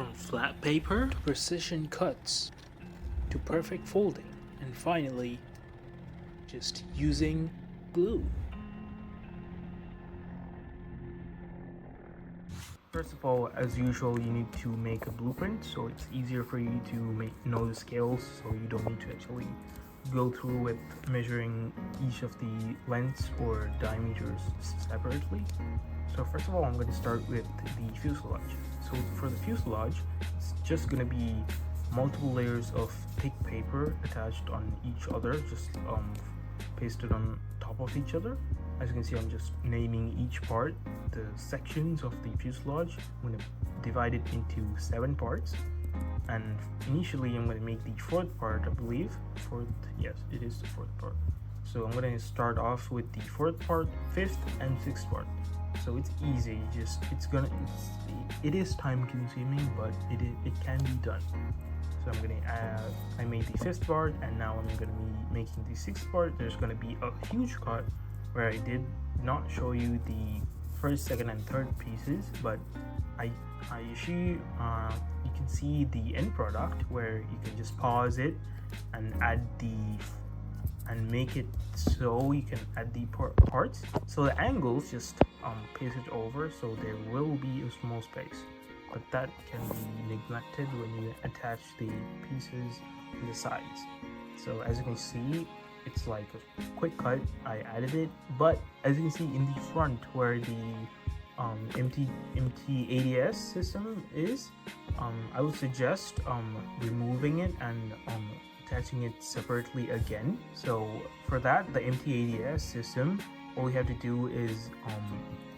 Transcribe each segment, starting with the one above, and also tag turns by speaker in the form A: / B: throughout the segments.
A: From flat paper to precision cuts to perfect folding, and finally, just using glue.
B: First of all, as usual, you need to make a blueprint so it's easier for you to know the scales, so you don't need to actually go through with measuring each of the lengths or diameters separately. So first of all, I'm going to start with the fuselage. So for the fuselage, it's just going to be multiple layers of thick paper attached on each other, just pasted on top of each other. As you can see, I'm just naming each part, the sections of the fuselage. I'm going to divide it into 7 parts. And initially, I'm going to make the 4th part, I believe. Yes, it is the 4th part. So I'm going to start off with the 4th part, 5th, and 6th part. So it's easy. It is time consuming, but it can be done. So I made the 5th part, and now I'm going to be making the 6th part. There's going to be a huge cut where I did not show you the 1st, 2nd, and 3rd pieces, but you can see the end product where you can just pause it and make it so you can add the parts. So the angles, just paste it over so there will be a small space, but that can be neglected when you attach the pieces to the sides. So as you can see, it's like a quick cut. I added it, but as you can see in the front where the empty ADS system is, I would suggest removing it and attaching it separately again. So for that, the empty ADS system, all we have to do is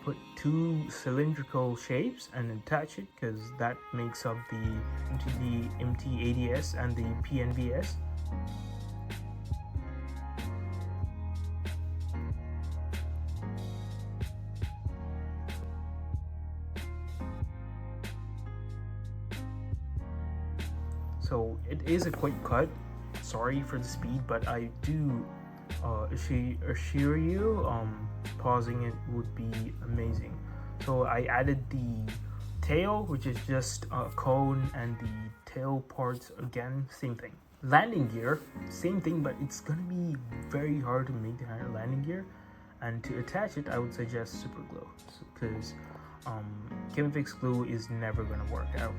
B: put 2 cylindrical shapes and attach it, because that makes up the empty ADS and the PNVS. So it is a quick cut. Sorry for the speed, but I do assure you pausing it would be amazing. So I added the tail, which is just a cone, and the tail parts again, same thing. Landing gear, same thing, but it's gonna be very hard to make the landing gear. And to attach it, I would suggest super glue, because chemifix glue is never gonna work out.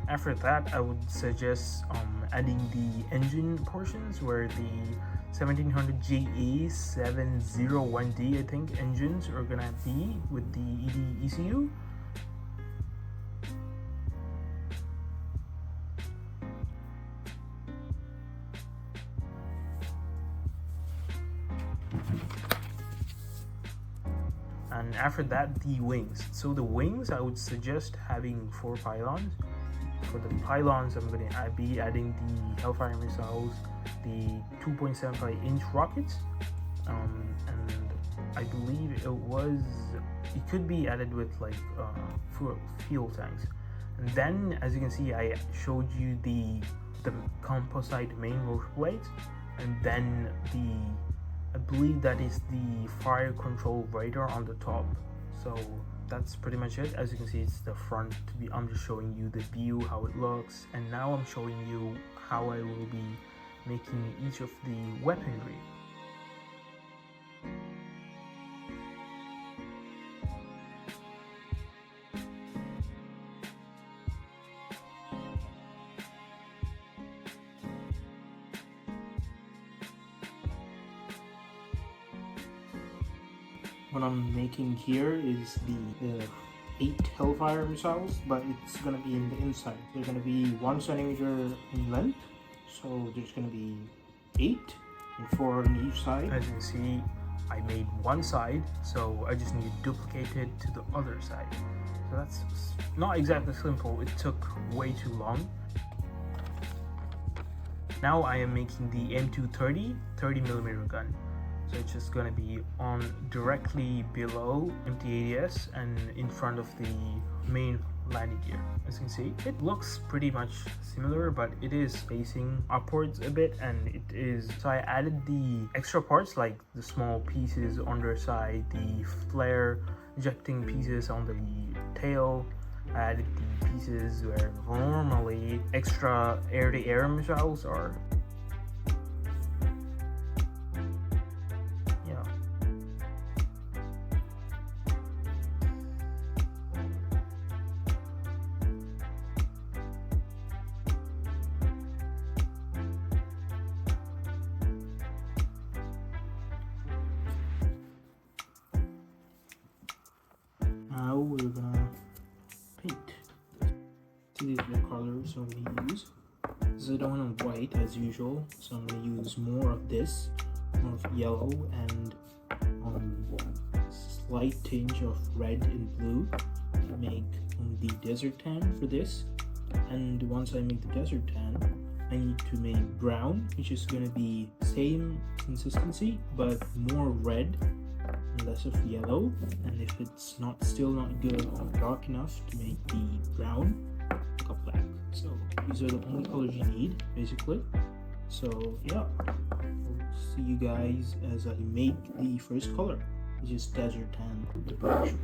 B: After that, I would suggest adding the engine portions, where the 1700 GE 701D, I think, engines are gonna be with the ECU. And after that, the wings. So the wings, I would suggest having 4 pylons. For the pylons, I'm going to be adding the Hellfire missiles, the 2.75-inch rockets, and I believe it could be added with like fuel tanks. And then, as you can see, I showed you the composite main rotor blades, and then I believe that is the fire control radar on the top. So that's pretty much it. As you can see, it's the front. I'm just showing you the view, how it looks, and now I'm showing you how I will be making each of the weaponry. What I'm making here is the 8 Hellfire missiles, but it's gonna be in the inside. They're gonna be 1 centimeter in length, so there's gonna be 8 and 4 on each side. As you can see, I made one side, so I just need to duplicate it to the other side. So that's not exactly simple. It took way too long. Now I am making the M230 30mm gun. So it's just going to be on directly below empty ADS and in front of the main landing gear. As you can see, it looks pretty much similar, but it is facing upwards a bit, and it is. So I added the extra parts like the small pieces on their side, the flare ejecting pieces on the tail, added the pieces where normally extra air-to-air materials are. Yeah. Now we're gonna paint. These are the colors I'm gonna use. This I don't want white as usual, so I'm gonna use more of this, more of yellow and slight tinge of red and blue to make the desert tan for this. And once I make the desert tan, I need to make brown, which is gonna be same consistency but more red and less of yellow. And if it's still not good or dark enough to make the brown, pick up black. So these are the only colors you need basically. So yeah, I'll see you guys as I make the first color, which is desert tan.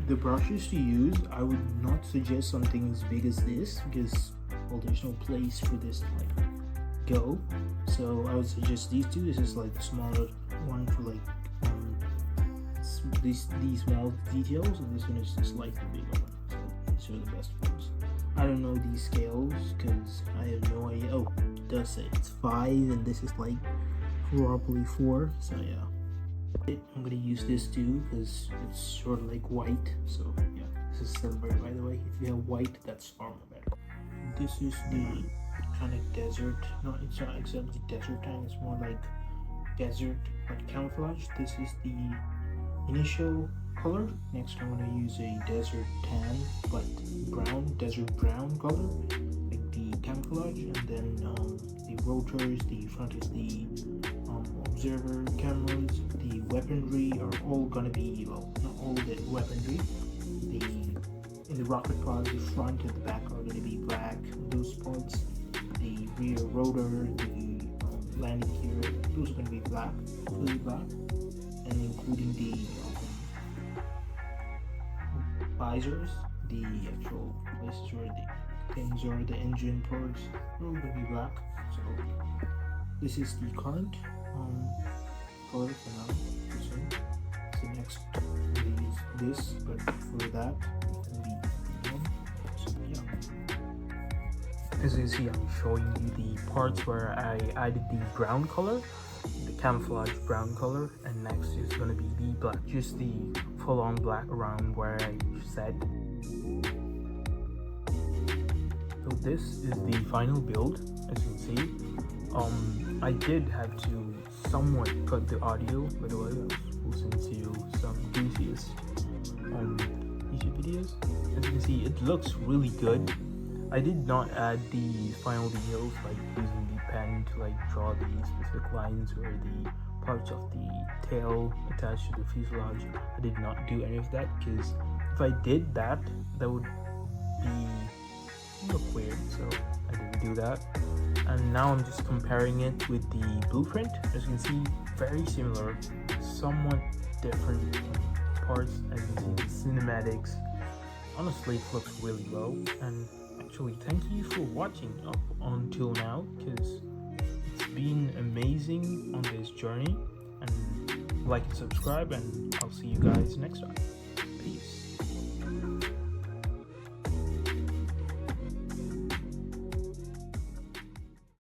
B: The brushes to use, I would not suggest something as big as this because, well, there's no place for this to like go. So I would suggest these two. This is like the smaller one for like these small details, and this one is just like the bigger one. So these are the best ones. I don't know these scales because I have no idea. Oh, it does say it's 5 and this is like probably 4. So yeah, I'm gonna use this too because it's sort of like white. So yeah, this is silver by the way. If you have white, that's far more better. This is the kind of desert. No, it's not exactly desert tan. It's more like desert but camouflage. This is the initial color. Next I'm going to use a desert tan but brown, desert brown color, like the camouflage, and then the rotors, the front is the observer cameras, the weaponry are all going to be, well, not all the weaponry, in the rocket pod, the front and the back are going to be black, those parts, the rear rotor, the landing gear, those are going to be black, fully black, and including the visors, the actual places where the things are, the engine parts, are all going to be black. So this is the current color for now. This one. So next is this, but for that it's going to be green. So yeah. As you can see, I'm showing you the parts where I added the brown color, the camouflage brown color, and next is going to be the black, just the full-on black around where I said. So this is the final build. As you can see, I did have to somewhat cut the audio, by the way. I was listening to some enthusiast YouTube videos. As you can see, it looks really good. I did not add the final details like using the pen to like draw the specific lines or the parts of the tail attached to the fuselage. I did not do any of that because if I did that, that would look weird, so I didn't do that. And now I'm just comparing it with the blueprint. As you can see, very similar, somewhat different parts. As you can see, the cinematics, honestly, it looks really well. And actually, thank you for watching up until now, because it's been amazing on this journey. And like and subscribe, and I'll see you guys next time.